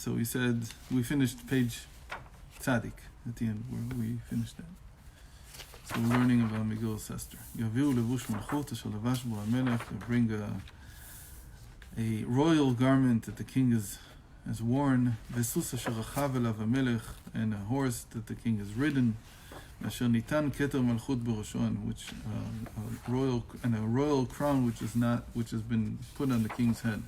So he said, we finished page Tzadik at the end, where we finished that. So we're learning about Megillus Esther. Yaviu levush malchut asher lavash bo hamelech. They bring a royal garment that the king has worn. V'sus asher rachav elav hamelech, and a horse that the king has ridden. Asher nitan keter malchut b'rosho, which a royal crown which has been put on the king's head.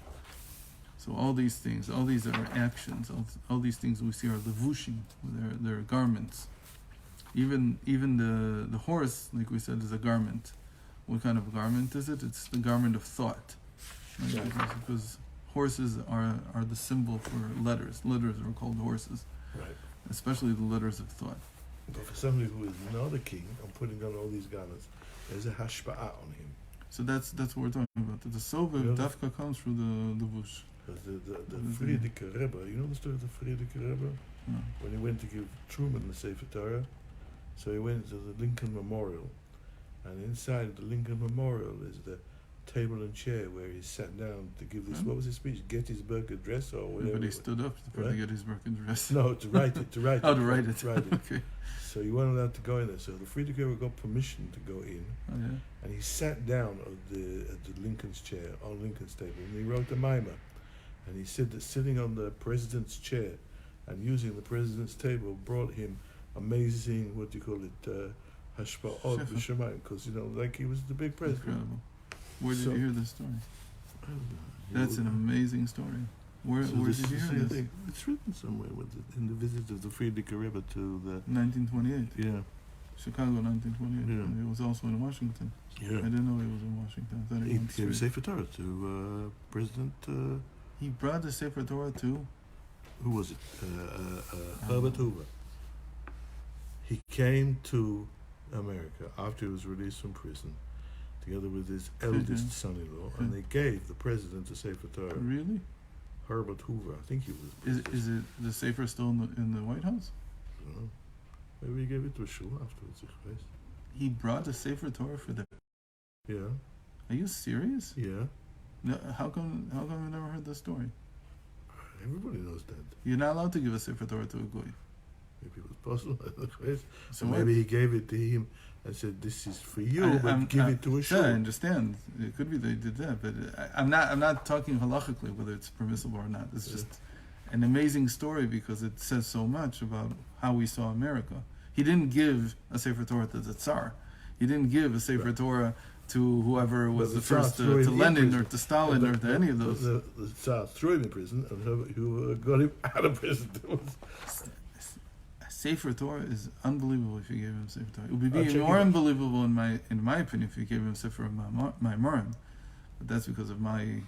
So all these things, all these are actions. All these things we see are levushim. They're garments. Even the horse, like we said, is a garment. What kind of garment is it? It's the garment of thought. Right? Because horses are the symbol for letters. Letters are called horses. Right. Especially the letters of thought. But for somebody who is not a king and putting on all these garments, there's a hashpa'ah on him. So that's what we're talking about. The sovev dafka comes through the levush. The Frierdiker Rebbe, you know the story of the Frierdiker Rebbe? No. When he went to give Truman the Sefer Torah, so he went to the Lincoln Memorial, and inside the Lincoln Memorial is the table and chair where he sat down to give this, what was his speech? Gettysburg Address or whatever. But he stood up for the Gettysburg Address. No, to write it. Oh, to write it. Okay. So he wasn't allowed to go in there. So the Frierdiker Rebbe got permission to go in, and he sat down at the Lincoln's chair, on Lincoln's table, and he wrote a mimer. And he said that sitting on the president's chair and using the president's table brought him amazing, hashpa'ot b'shamayim, because, like he was the big president. Incredible. Where did you hear this story? That's an amazing story. Where did you hear this? It's written somewhere in the visit of the Frierdiker Rebbe to the... 1928. Yeah. Chicago, 1928. Yeah. It was also in Washington. Yeah. I didn't know he was in Washington. I thought he gave a Sefer Torah to President... he brought the Sefer Torah to... Who was it? Herbert Hoover. He came to America after he was released from prison, together with his eldest son-in-law, and they gave the president a Sefer Torah. Really? Herbert Hoover, I think he was. Is it the Sefer still in the White House? I don't know. Maybe he gave it to a shul afterwards. He brought the Sefer Torah for the... Yeah. Are you serious? Yeah. No, how come I never heard this story? Everybody knows that. You're not allowed to give a Sefer Torah to a goy. Maybe it was possible. So maybe he gave it to him and said, "This is for you, but give it to a shul." Yeah, I understand. It could be they did that, but I'm not talking halachically whether it's permissible or not. It's just an amazing story because it says so much about how we saw America. He didn't give a Sefer Torah to the Tsar. He didn't give a Sefer Torah to whoever was the first to Lenin or to Stalin or to any of those. The Tsar threw him in prison, and who got him out of prison. Sefer Torah is unbelievable if you gave him Sefer Torah. It would be even more unbelievable in my opinion if you gave him Sefer Maimarim. But that's because of my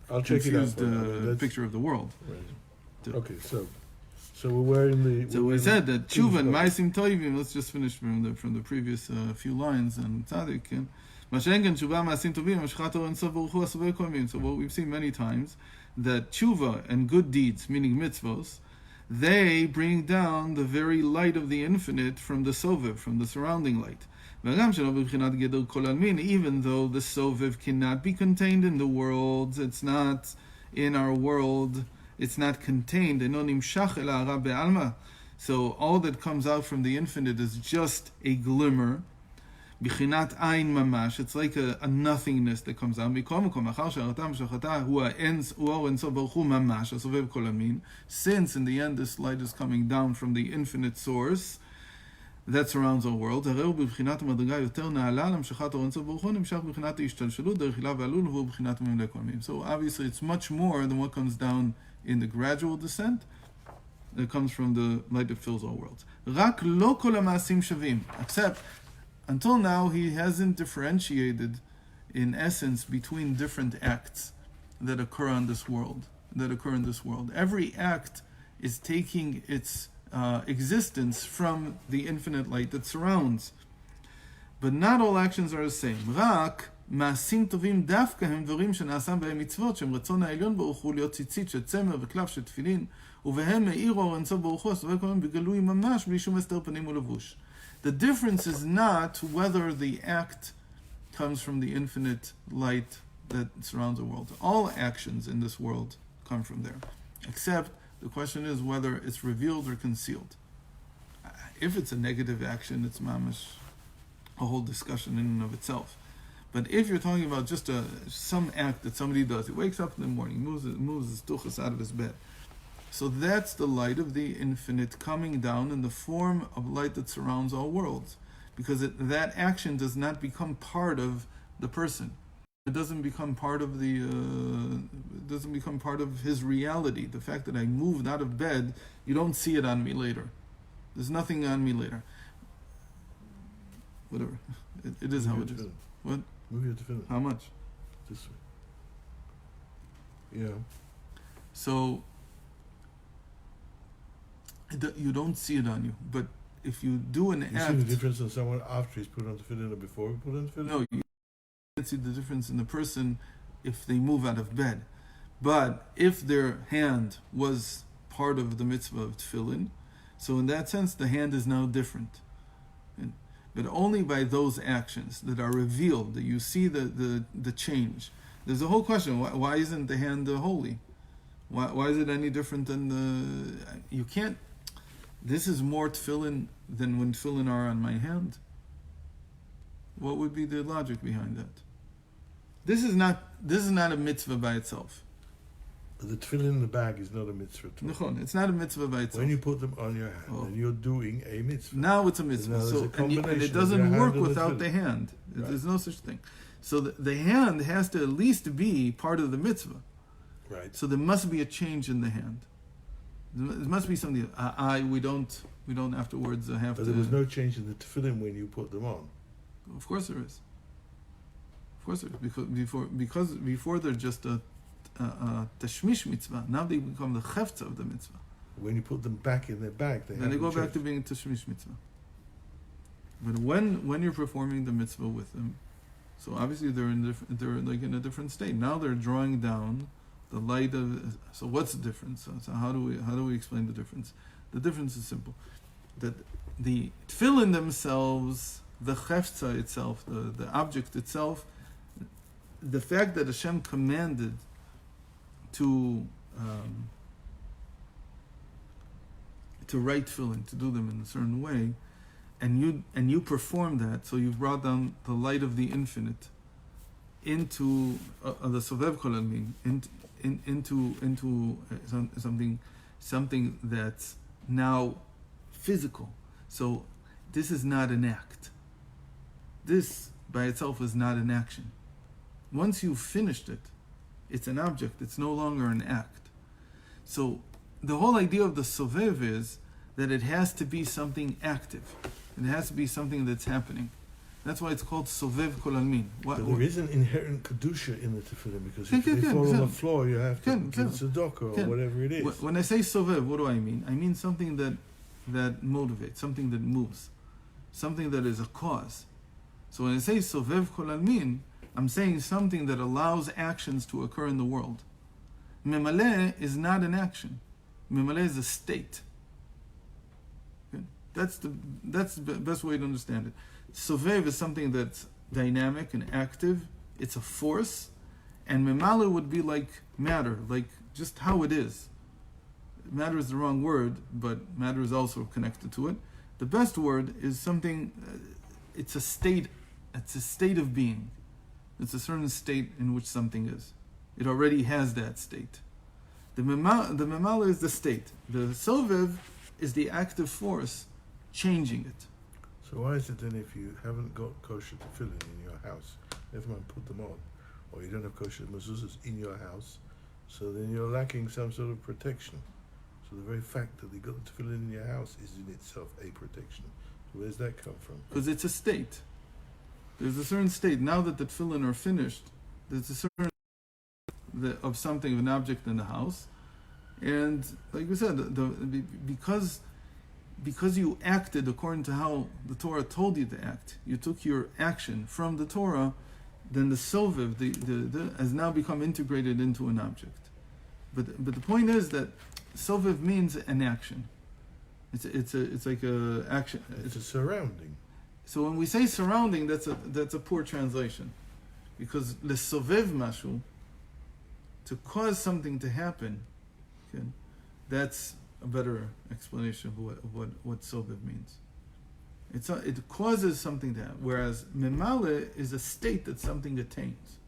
confused picture of the world. Right. Okay, so we're in the... So we said that Tshuva and Ma'asim Tovim, let's just finish from the previous few lines and Tzadik. So what we've seen many times, that Tshuva and good deeds, meaning mitzvos, they bring down the very light of the infinite from the Sovev, from the surrounding light. Even though the Sovev cannot be contained in the world, it's not in our world, it's not contained. So all that comes out from the infinite is just a glimmer. Bichinat ayin mamash. It's like a nothingness that comes out. Since in the end this light is coming down from the infinite source that surrounds our world. So obviously it's much more than what comes down in the gradual descent that comes from the light that fills our worlds. Except until now, he hasn't differentiated, in essence, between different acts that occur in this world. Every act is taking its existence from the infinite light that surrounds. But not all actions are the same. רק מעשים טובים דווקא הם דברים שנעשם בהם מצוות, שהם רצון העליון ברוך הוא להיות ציצית של צמר וקלף של תפילין, ובהם מאיר אור אינסוף ברוך הוא, הסובב כהן בגלוי ממש, בלי שום הסתר פנים ולבוש. The difference is not whether the act comes from the infinite light that surrounds the world. All actions in this world come from there, except The question is whether it's revealed or concealed. If it's a negative action, it's mamash, a whole discussion in and of itself. But if you're talking about just some act that somebody does, he wakes up in the morning, moves his tuchas out of his bed. So that's the light of the infinite coming down in the form of light that surrounds all worlds. Because that action does not become part of the person. It doesn't become part of his reality. The fact that I moved out of bed, you don't see it on me later. There's nothing on me later. Whatever. It is how it is. What? Move your tefillin. How much? This way. Yeah. So you don't see it on you, but if you do an act... You see the difference in someone after he's put on tefillin or before he put on tefillin? No, you can't see the difference in the person if they move out of bed. But if their hand was part of the mitzvah of tefillin, so in that sense the hand is now different. But only by those actions that are revealed, that you see the change. There's a whole question, why isn't the hand holy? Why is it any different than the... You can't... This is more tefillin than when tefillin are on my hand. What would be the logic behind that? This is not a mitzvah by itself. The tefillin in the bag is not a mitzvah. It's not a mitzvah by itself. When you put them on your hand, then you're doing a mitzvah. Now it's a mitzvah. And it doesn't work without the hand. Right. There's no such thing. So the hand has to at least be part of the mitzvah. Right. So there must be a change in the hand. There must be something. We don't afterwards have to. But there was no change in the tefillin when you put them on. Of course there is. Of course there is. Because before they're just a tashmish mitzvah. Now they become the chefza of the mitzvah. When you put them back in their bag, they go back to being a tashmish mitzvah. But when you're performing the mitzvah with them, so obviously they're like in a different state. Now they're drawing down the light of. So what's the difference? So how do we explain the difference? The difference is simple. That the tefillin themselves, the chefza itself, the object itself, the fact that Hashem commanded to write tefillin, to do them in a certain way, and you perform that, so you've brought down the light of the infinite into the sovev kol almin, into something that's now physical. So this is not an act. This by itself is not an action. Once you've finished it, it's an object. It's no longer an act. So the whole idea of the sovev is that it has to be something active. It has to be something that's happening. That's why it's called sovev kol almin. But there is an inherent kedusha in the tefillin, because if they fall on the floor, you have to give tzedakah or whatever it is. When I say sovev, what do I mean? I mean something that motivates, something that moves, something that is a cause. So when I say sovev kol almin, I'm saying something that allows actions to occur in the world. Memaleh is not an action. Memaleh is a state. Okay? That's the best way to understand it. Sovev is something that's dynamic and active. It's a force. And Memaleh would be like matter, like just how it is. Matter is the wrong word, but matter is also connected to it. The best word is something, it's a state of being. It's a certain state in which something is. It already has that state. The Memaleh is the state. The Sovev is the active force changing it. So why is it then if you haven't got kosher tefillin in your house, never mind put them on, or you don't have kosher mezuzahs in your house, so then you're lacking some sort of protection. So the very fact that you got the tefillin in your house is in itself a protection. So where's that come from? Because it's a state. There's a certain state. Now that the tefillin are finished, there's a certain of something, of an object in the house. And like we said, because you acted according to how the Torah told you to act, you took your action from the Torah, then the sovev has now become integrated into an object. But the point is that sovev means an action. It's like a action. It's a surrounding. So when we say surrounding, that's a poor translation, because lesovev mashu, to cause something to happen, okay, That's a better explanation of what sovev means. It causes something to happen, whereas memale is a state that something attains.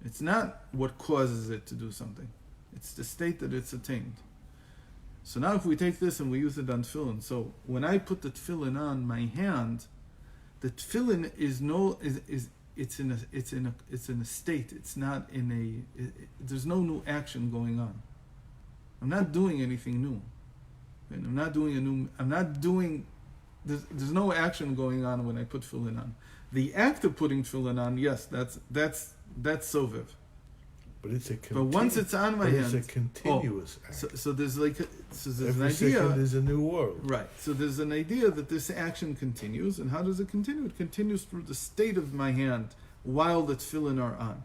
It's not what causes it to do something. It's the state that it's attained. So now if we take this and we use it on tefillin, so when I put the tefillin on my hand, the tefillin it's in a state. It's not in there's no new action going on. I'm not doing anything new. And there's no action going on when I put tefillin on. The act of putting tefillin on, yes, that's sovev. But it's a but once it's on my hand, it's a continuous act. So there's there's every an idea. second is a new world. Right. So there's an idea that this action continues, and how does it continue? It continues through the state of my hand while the tefillin are on.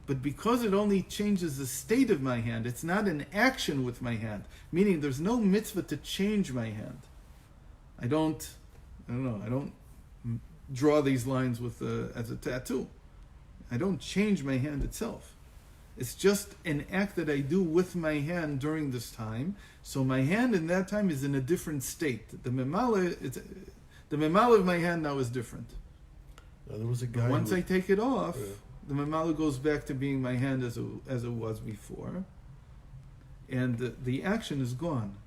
But because it only changes the state of my hand, it's not an action with my hand. Meaning there's no mitzvah to change my hand. I don't draw these lines with as a tattoo. I don't change my hand itself. It's just an act that I do with my hand during this time. So my hand in that time is in a different state. The memala of my hand now is different. Now, there was a guy. Once I take it off, the memala goes back to being my hand as it was before, and the action is gone.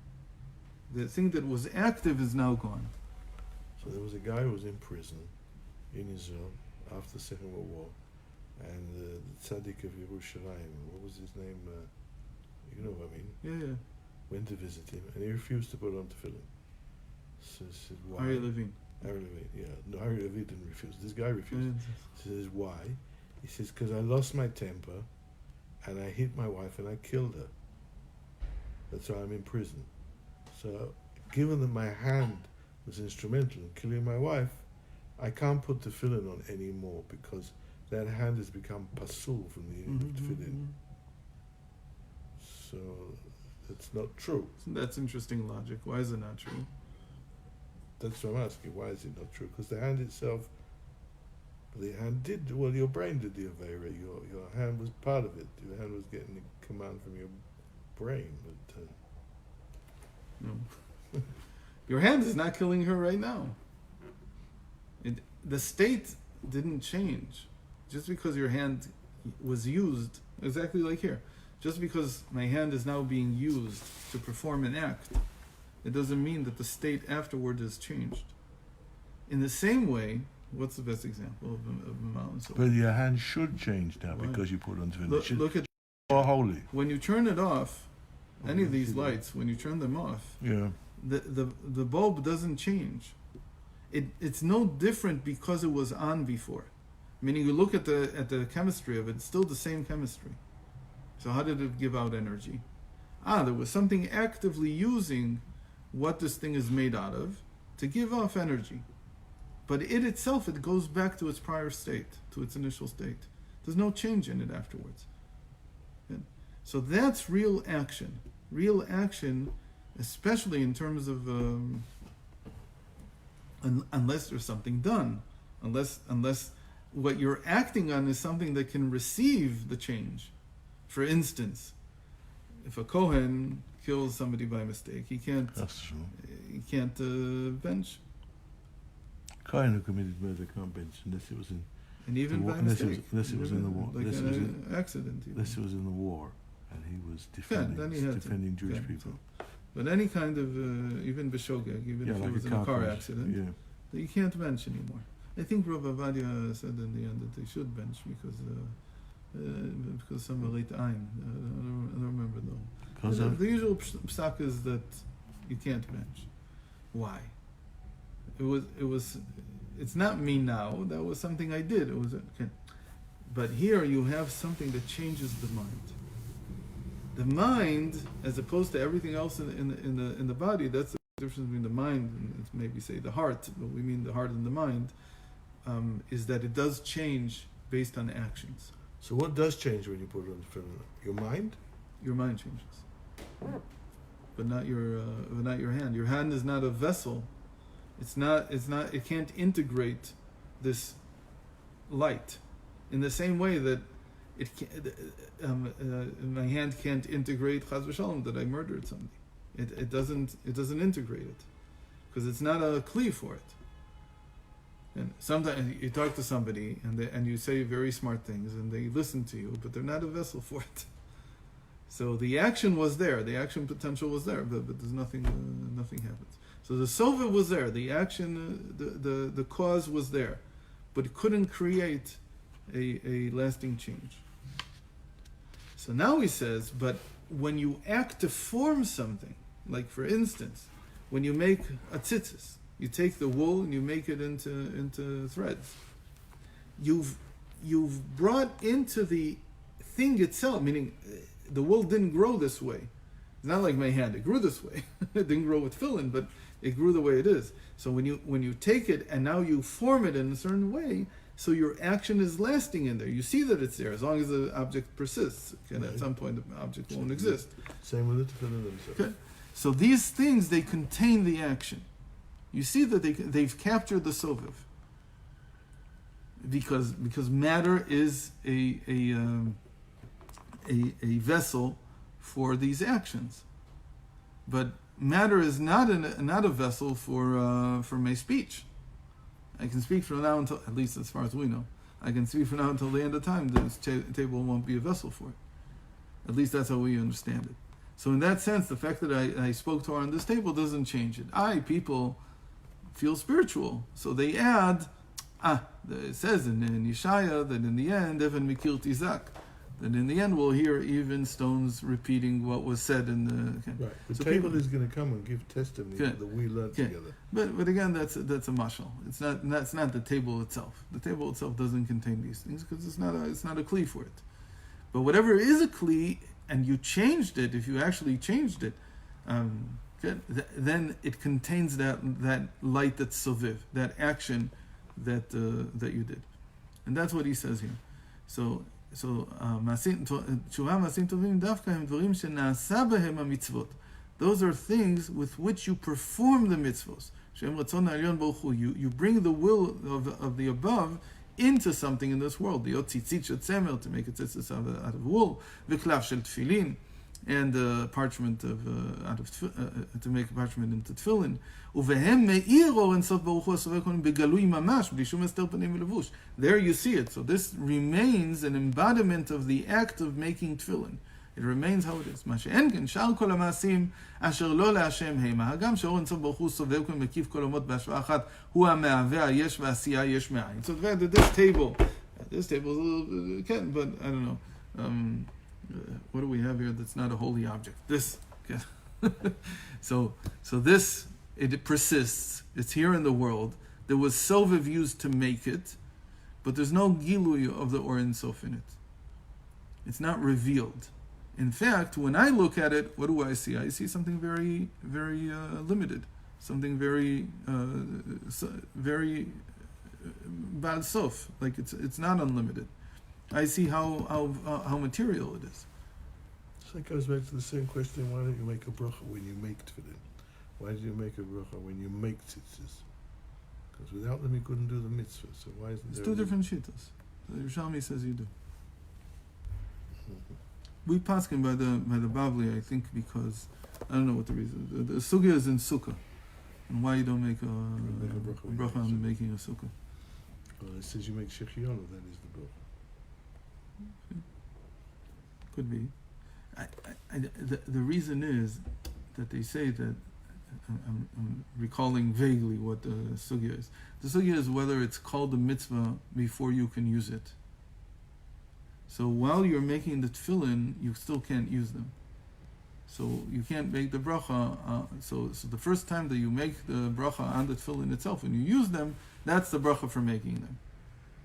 The thing that was active is now gone. So there was a guy who was in prison in Israel after the Second World War, and the tzaddik of Yerushalayim, what was his name? You know what I mean? Yeah. Went to visit him, and he refused to put on tefillin. So he said, why? Ari Levine. Yeah. No, Ari Levine didn't refuse. This guy refused. He says, why? He says, because I lost my temper, and I hit my wife, and I killed her. That's why I'm in prison. So, given that my hand was instrumental in killing my wife, I can't put tefillin on anymore because that hand has become pasul from the end of tefillin. So that's not true. That's interesting logic. Why is it not true? That's what I'm asking. Why is it not true? Because the hand itself, your brain did the avera. Your hand was part of it. Your hand was getting the command from your brain. But no. Your hand is not killing her right now. The state didn't change. Just because your hand was used, exactly like here, just because my hand is now being used to perform an act, it doesn't mean that the state afterward has changed. In the same way, what's the best example of a mountain? But your hand should change now because you put on tefillin. Look at more holy. When you turn it off, any of these lights, when you turn them off, the bulb doesn't change. It's no different because it was on before. Meaning you look at the chemistry of it, it's still the same chemistry. So how did it give out energy? There was something actively using what this thing is made out of to give off energy. But it itself, it goes back to its prior state, to its initial state. There's no change in it afterwards. So that's real action. Real action, especially in terms of unless there's something done, unless what you're acting on is something that can receive the change. For instance, if a Kohen kills somebody by mistake, he can't. That's true. He can't bench. Kohen who committed murder can't bench unless it was in. And even by mistake. Unless it was in the war. Like an accident. Unless it was in the war, and he was defending Jewish people. But any kind of even b'shogeg, even if it was in a car accident, you can't bench anymore. I think Rav Avadia said in the end that they should bench because some late ayin. I don't remember though. The usual psak is that you can't bench. Why? It's not me now. That was something I did. But here you have something that changes the mind. The mind, as opposed to everything else in the body, that's the difference between the mind and maybe say the heart, but we mean the heart and the mind, is that it does change based on actions. So what does change when you put it on the tefillin? Your mind? Your mind changes, but not your hand. Your hand is not a vessel. It can't integrate this light in the same way that my hand can't integrate chas v'shalom that I murdered somebody. it doesn't integrate it because it's not a kli for it. And sometimes you talk to somebody and you say very smart things and they listen to you, but they're not a vessel for it. So the action was there, the action potential was there, but there's nothing happens. So the sova was there, the action, the cause was there, but it couldn't create a lasting change. So now he says, but when you act to form something, like for instance, when you make a tzitzis, you take the wool and you make it into threads. You've brought into the thing itself, meaning the wool didn't grow this way. It's not like my hand; it grew this way. It didn't grow with tefillin, but it grew the way it is. So when you take it and now you form it in a certain way, so your action is lasting in there. You see that it's there as long as the object persists. And at some point the object won't exist. Same with the tefillin themselves. Okay. So these things, they contain the action. You see that they've captured the soviv because matter is a vessel for these actions, but matter is not a vessel for my speech. I can speak from now until, at least as far as we know, I can speak from now until the end of time. This table won't be a vessel for it. At least that's how we understand it. So in that sense, the fact that I spoke Torah on this table doesn't change it. People feel spiritual, so they add, it says in Yeshaya that in the end, even Mikil Tizak, that in the end we'll hear even stones repeating what was said in the... Okay. Right, the so table is going to come and give testimony that we learned together. But again, that's a mashal. That's not the table itself. The table itself doesn't contain these things because it's not a kli for it. But whatever is a kli, and you changed it, if you actually changed it, then it contains that light that's soviv, that action that you did, and that's what he says here. So תשובה מעשים טובים דווקא הם דברים שנעשה בהם המצוות. Those are things with which you perform the mitzvos. שהם רצון העליון ברוך הוא. You bring the will of the above into something in this world. להיות ציצית של צמר, to make a tzitzis out of wool, וקלף של תפילין, and parchment to make a parchment into tefillin. ובהם מאיר אור אינסוף ברוך הוא הסובב כל בגלוי ממש, בלי שום הסתר פנים ולבוש. There you see it. So this remains an embodiment of the act of making tefillin. It remains how it is. מה שאין כן, שאר כל המעשים אשר לא להשם המה, גם שאור אינסוף ברוך הוא סובב כל מקיף כל אומות בהשוואה אחת, הוא המהווה היש ועשייה יש מאין. So this table is a little, but I don't know. What do we have here that's not a holy object? This. Okay. So this, it persists. It's here in the world. There was soviv used to make it, but there's no gilui of the Or Ein Sof in it. It's not revealed. In fact, when I look at it, what do I see? I see something very, very limited. Something very, very bad sof. Like it's not unlimited. I see how material it is. So it goes back to the same question: why don't you make a bracha when you make tefillin? Why do you make a bracha when you make tzitzis? Because without them you couldn't do the mitzvah. So why isn't it's there? Two different shittas. The Yerushalmi says you do. We paskin by the Bavli, I think, because I don't know what the reason is. The sugya is in sukkah, and why you don't make a bracha on making a sukkah? Well, it says you make shechionu, that is the bracha. Could be. The reason is that they say that I'm recalling vaguely what the sugya is. The sugya is whether it's called a mitzvah before you can use it. So while you're making the tefillin, you still can't use them. So you can't make the bracha. So the first time that you make the bracha on the tefillin itself, when you use them, that's the bracha for making them.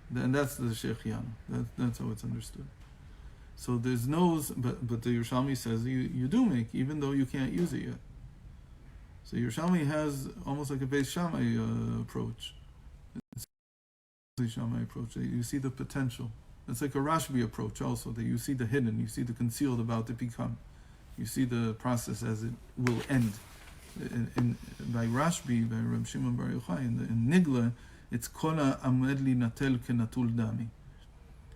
Then that's the shechianu. That's how it's understood. So there's no, but the Yerushalmi says you do make, even though you can't use it yet. So Yerushalmi has almost like a Beis Shammai approach. It's a Beis Shammai approach. You see the potential. It's like a Rashbi approach also, that you see the hidden, you see the concealed about to become. You see the process as it will end. By Rashbi, by Reb Shimon Bar Yochai, in Nigla, it's Kola Amedli Natel Kenatul Dami.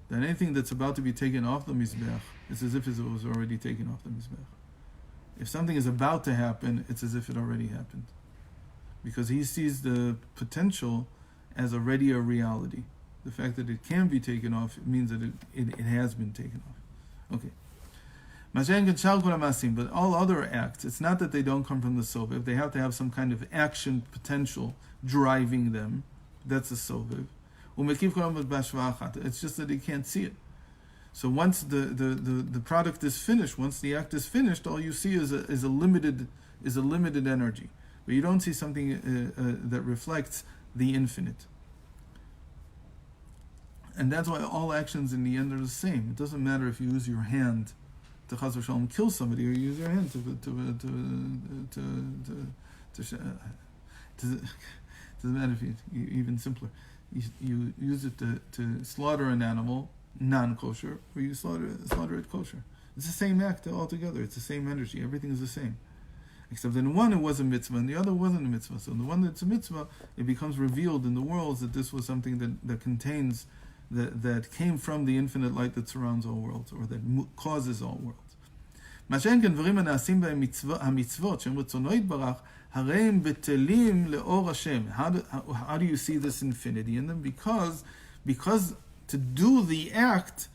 That anything that's about to be taken off the Mizbeach, it's as if it was already taken off the Mizbeach. If something is about to happen, it's as if it already happened. Because he sees the potential as already a reality. The fact that it can be taken off, it means that it has been taken off. Okay. But all other acts, it's not that they don't come from the sovev. They have to have some kind of action potential driving them. That's a sovev. It's just that he can't see it. So once the product is finished, once the act is finished, all you see is a limited energy. But you don't see something that reflects the infinite. And that's why all actions in the end are the same. It doesn't matter if you use your hand to chas v'shalom kill somebody, or you use your hand doesn't matter if you even simpler. You use it to slaughter an animal, non-kosher, or you slaughter it kosher. It's the same act altogether. It's the same energy. Everything is the same. Except in one it was a mitzvah, and the other wasn't a mitzvah. So in the one that's a mitzvah, it becomes revealed in the worlds that this was something that contains, that came from the infinite light that surrounds all worlds, or that causes all worlds. How do you see this infinity in them? Because to do the act,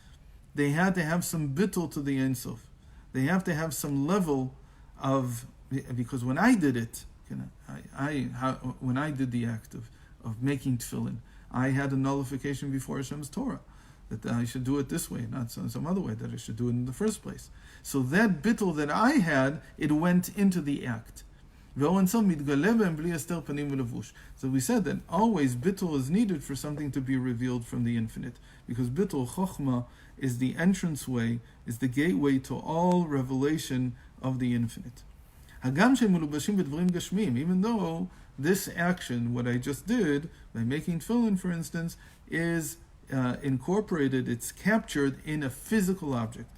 they had to have some bittul to the Ein Sof. They have to have some level of, because when I did it, when I did the act of making tefillin, I had a nullification before Hashem's Torah, that I should do it this way, not some other way, that I should do it in the first place. So that bittul that I had, it went into the act. So we said that always bittul is needed for something to be revealed from the infinite, because bittul chokhmah is the entranceway, is the gateway to all revelation of the infinite. Even though this action, what I just did, by making tefillin, for instance, is incorporated, it's captured in a physical object.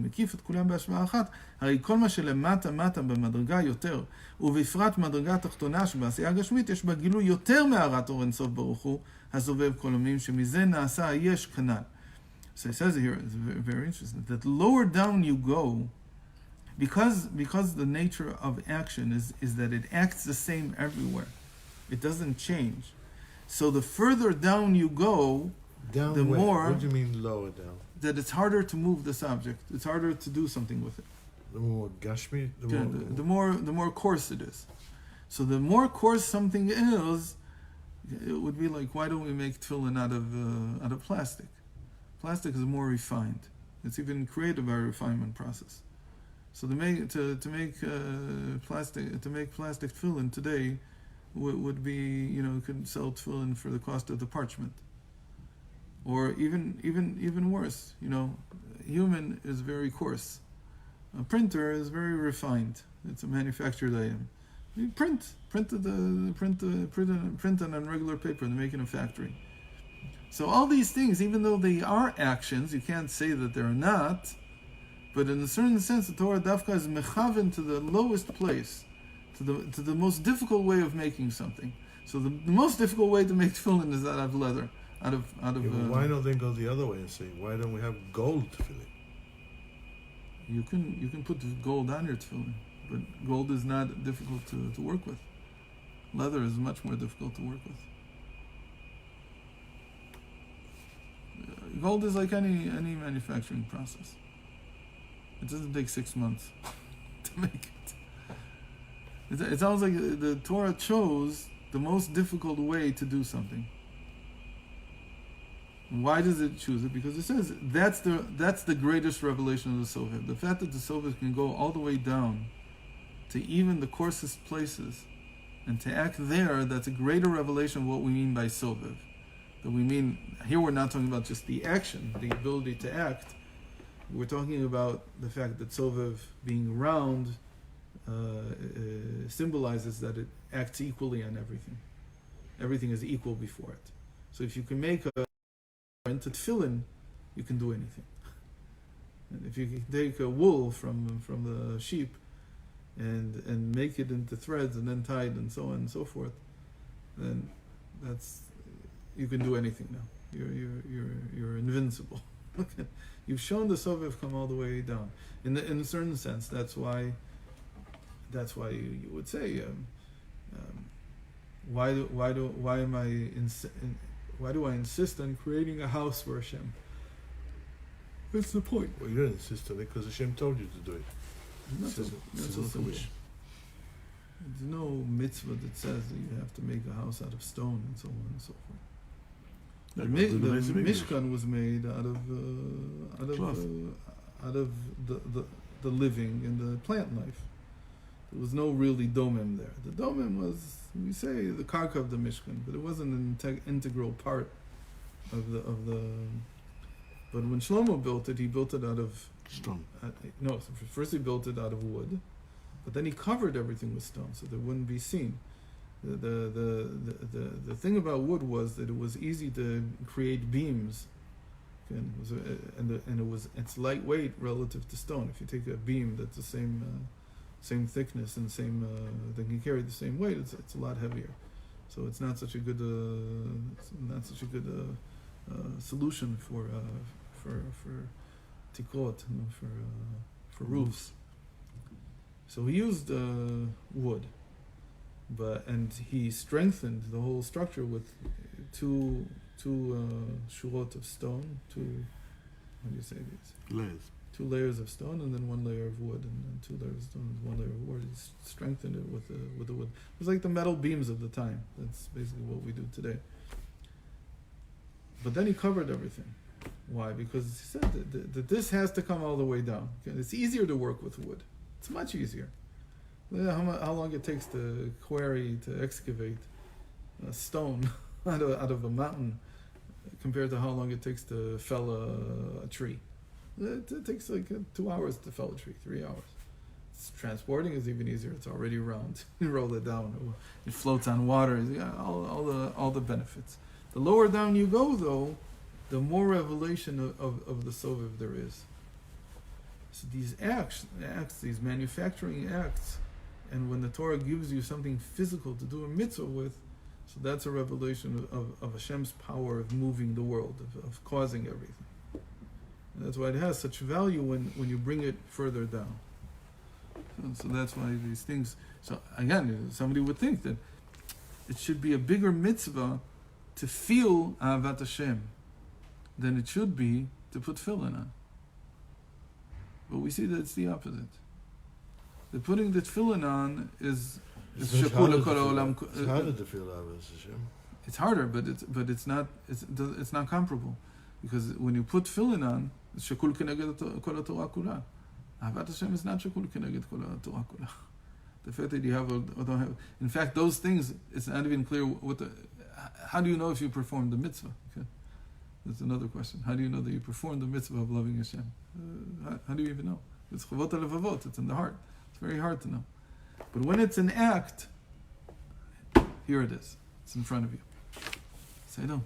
מקיף את כולם בהשוואה אחת, הרי כל מה שלמטה מטה במדרגה יותר, ובפרט מדרגה תחתונה שבעשייה הגשמית, יש בה גילוי יותר מהרת אור אינסוף ברוך הוא, הסובב כל עמים, שמזה נעשה היש כנ"ל. So it says here, it's very interesting, that lower down you go, because the nature of action is that it acts the same everywhere. It doesn't change. So the further down you go, down the where? more... What do you mean lower down? That it's harder to move this object. It's harder to do something with it. The more gashmi? The more coarse it is. So the more coarse something is, it would be like, why don't we make tefillin out of plastic? Plastic is more refined. It's even created by a refinement process. So to make plastic tefillin today would be, you could sell tefillin for the cost of the parchment. Or even worse, human is very coarse. A printer is very refined. It's a manufactured item. You print on regular paper. They make it in a factory. So all these things, even though they are actions, you can't say that they're not. But in a certain sense, the Torah Dafka is mechaven to the lowest place, to the most difficult way of making something. So the most difficult way to make tefillin is out of leather. Out of why don't they go the other way and say, why don't we have gold tefillin? You can put gold on your tefillin, but gold is not difficult to work with. Leather is much more difficult to work with. Gold is like any manufacturing process. It doesn't take 6 months to make it. It sounds like the Torah chose the most difficult way to do something. Why does it choose it? Because it says that's the greatest revelation of the Soviet. The fact that the Soviet can go all the way down to even the coarsest places and to act there, that's a greater revelation of what we mean by Soviet. That we mean, here we're not talking about just the action, the ability to act. We're talking about the fact that Soviet being round symbolizes that it acts equally on everything. Everything is equal before it. So if you can make into tefillin, you can do anything. And if you can take a wool from the sheep and make it into threads and then tie it and so on and so forth, then you can do anything now. You're invincible. Okay. You've shown the Sovev come all the way down. In a certain sense, that's why you would say, why do I insist on creating a house for Hashem? What's the point? Well, you don't insist on it because Hashem told you to do it. Not so simple. There's no mitzvah that says that you have to make a house out of stone and so on and so forth. The Mishkan was made out of the living and the plant life. There was no really domem there. The domem was, we say, the karka of the Mishkan, but it wasn't an integral part of the. But when Shlomo built it, he built it out of stone. First he built it out of wood, but then he covered everything with stone so that it wouldn't be seen. The thing about wood was that it was easy to create beams, it's lightweight relative to stone. If you take a beam that's the same thickness and that can carry the same weight, it's a lot heavier. So it's not such a good solution for tikkot, for roofs. So he used wood. And he strengthened the whole structure with two shurot of stone, how do you say these? Layers. 2 layers of stone and then 1 layer of wood, and then 2 layers of stone and 1 layer of wood. He strengthened it with the wood. It was like the metal beams of the time. That's basically what we do today. But then he covered everything. Why? Because he said that this has to come all the way down. Okay? It's easier to work with wood. It's much easier. How long it takes to excavate a stone out of a mountain compared to how long it takes to fell a tree. It takes like 2 hours to fell a tree, 3 hours. Transporting is even easier. It's already round. You roll it down. It floats on water. All the benefits. The lower down you go, though, the more revelation of the Sovev there is. So these acts, these manufacturing acts, and when the Torah gives you something physical to do a mitzvah with, so that's a revelation of Hashem's power of moving the world, of causing everything. And that's why it has such value when you bring it further down. So that's why these things... So again, somebody would think that it should be a bigger mitzvah to feel Ahavat Hashem than it should be to put tefillin on. But we see that it's the opposite. The putting the tefillin on is shakula kol olam. It's harder to feel Ahavat Hashem. It's harder, but it's not comparable, because when you put tefillin on, it's shakul keneged kol Torah kula. Ahavat Hashem is not shakul keneged kol Torah kula. The fact that you have or don't have, in fact, those things, it's not even clear how do you know if you perform the mitzvah? Okay. That's another question. How do you know that you perform the mitzvah of loving Hashem? How do you even know? It's chavot halevavot. It's in the heart. It's very hard to know. But when it's an act, here it is. It's in front of you. Say no.